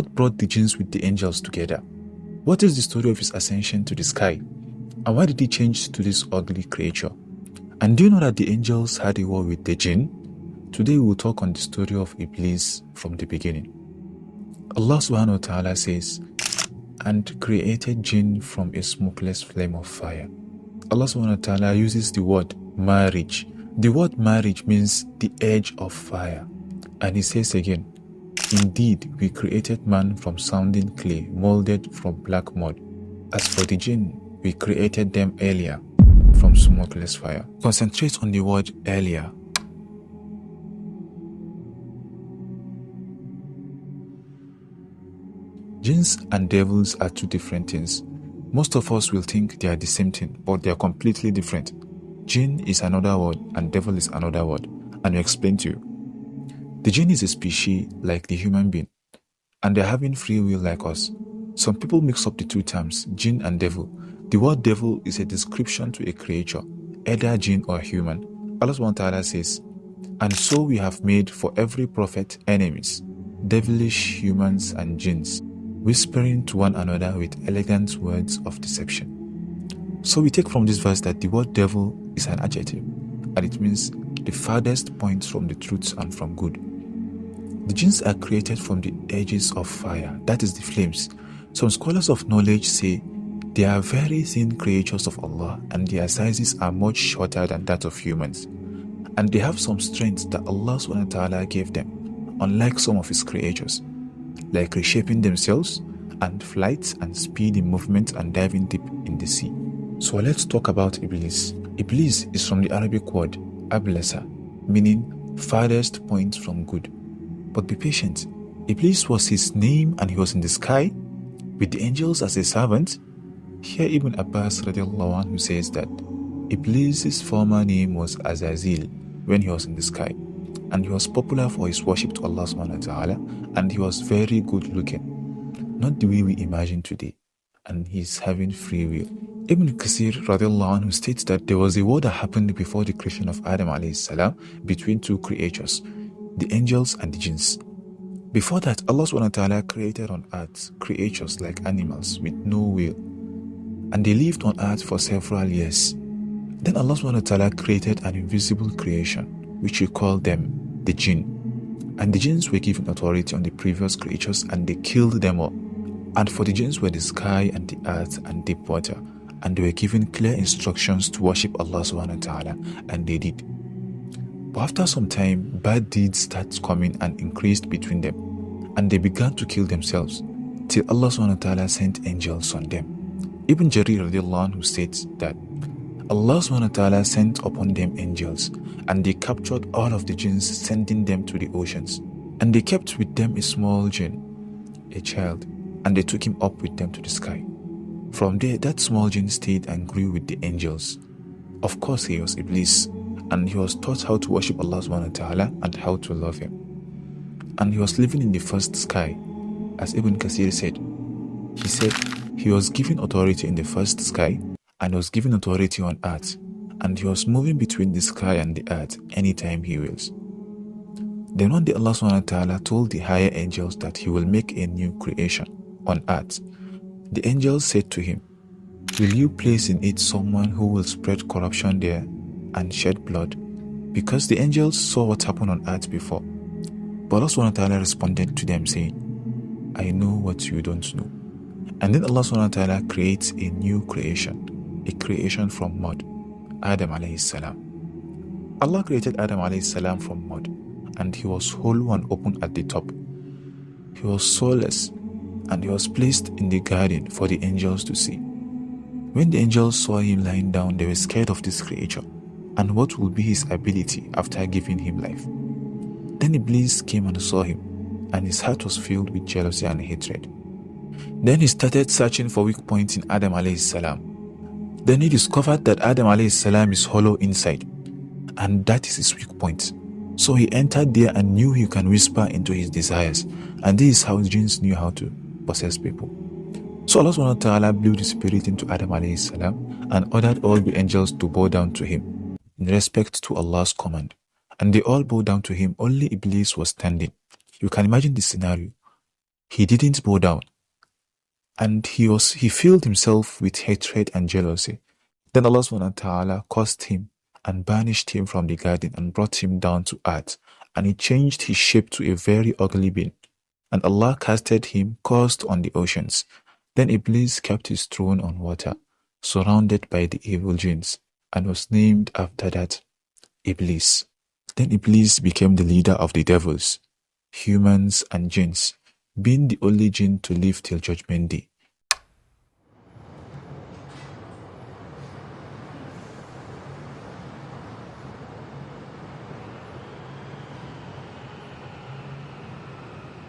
What brought the jinns with the angels together? What is the story of his ascension to the sky? And why did he change to this ugly creature? And do you know that the angels had a war with the jinn? Today we will talk on the story of Iblis from the beginning. Allah subhanahu wa ta'ala says, and created jinn from a smokeless flame of fire. Allah subhanahu wa ta'ala uses the word marriage. The word marriage means the edge of fire. And he says again, indeed we created man from sounding clay, molded from black mud. As for the jinn, we created them earlier from smokeless fire. Concentrate on the word earlier. Jinns and devils are two different things. Most of us will think they are the same thing, but they are completely different. Jinn is another word and devil is another word, and I'll explain to you. The jinn is a species like the human being, and they're having free will like us. Some people mix up the two terms, jinn and devil. The word devil is a description to a creature, either jinn or human. Allah subhanahu wa ta'ala says, and so we have made for every prophet enemies, devilish humans and jinns, whispering to one another with elegant words of deception. So we take from this verse that the word devil is an adjective, and it means the farthest point from the truth and from good. The jinns are created from the edges of fire, that is the flames. Some scholars of knowledge say they are very thin creatures of Allah and their sizes are much shorter than that of humans. And they have some strength that Allah subhanahu wa ta'ala gave them, unlike some of his creatures, like reshaping themselves and flight and speed in movement and diving deep in the sea. So let's talk about Iblis. Iblis is from the Arabic word ablasa, meaning farthest point from good. But be patient. Iblis was his name and he was in the sky with the angels as a servant. Here Ibn Abbas radiallahu anhu says that Iblis' former name was Azazel when he was in the sky, and he was popular for his worship to Allah subhanahu wa ta'ala, and he was very good looking, not the way we imagine today, and he's having free will. Ibn Kathir radiallahu anhu states that there was a war that happened before the creation of Adam alayhi salam between two creatures, the angels and the jinns. Before that, Allah subhanahu wa ta'ala created on earth creatures like animals with no will, and they lived on earth for several years. Then Allah subhanahu wa ta'ala created an invisible creation, which we call them the jinn. And the jinns were given authority on the previous creatures and they killed them all. And for the jinns were the sky and the earth and deep water, and they were given clear instructions to worship Allah subhanahu wa ta'ala, and they did. But after some time, bad deeds started coming and increased between them, and they began to kill themselves, till Allah subhanahu wa ta'ala sent angels on them. Ibn Jarir radiallahu anhu states that Allah subhanahu wa ta'ala sent upon them angels, and they captured all of the jinns, sending them to the oceans. And they kept with them a small jinn, a child, and they took him up with them to the sky. From there, that small jinn stayed and grew with the angels. Of course, he was Iblis, and he was taught how to worship Allah subhanahu wa ta'ala and how to love him. And he was living in the first sky, as Ibn Kathir said. He said he was given authority in the first sky, and was given authority on earth, and he was moving between the sky and the earth anytime he wills. Then one day Allah subhanahu wa ta'ala told the higher angels that he will make a new creation on earth. The angels said to him, will you place in it someone who will spread corruption there and shed blood? Because the angels saw what happened on earth before. But Allah subhanahu wa ta'ala responded to them saying, I know what you don't know. And then Allah subhanahu wa ta'ala creates a new creation, a creation from mud, Adam alayhi salam. Allah created Adam alayhi salam from mud, and he was hollow and open at the top. He was soulless, and he was placed in the garden for the angels to see. When the angels saw him lying down, they were scared of this creature, and what would be his ability after giving him life. Then Iblis came and saw him, and his heart was filled with jealousy and hatred. Then he started searching for weak points in Adam alayhi salam. Then he discovered that Adam alayhi salam is hollow inside, and that is his weak point. So he entered there and knew he can whisper into his desires, and this is how jinns knew how to possess people. So Allah subhanahu wa ta'ala blew the spirit into Adam alayhi salam and ordered all the angels to bow down to him in respect to Allah's command, and they all bowed down to him. Only Iblis was standing. You can imagine the scenario. He didn't bow down, and he filled himself with hatred and jealousy. Then Allah subhanahu wa ta'ala cursed him and banished him from the garden and brought him down to earth, and he changed his shape to a very ugly being. And Allah casted him cursed on the oceans. Then Iblis kept his throne on water, surrounded by the evil jinns, and was named after that Iblis. Then Iblis became the leader of the devils, humans and jinns, being the only jinn to live till judgment day.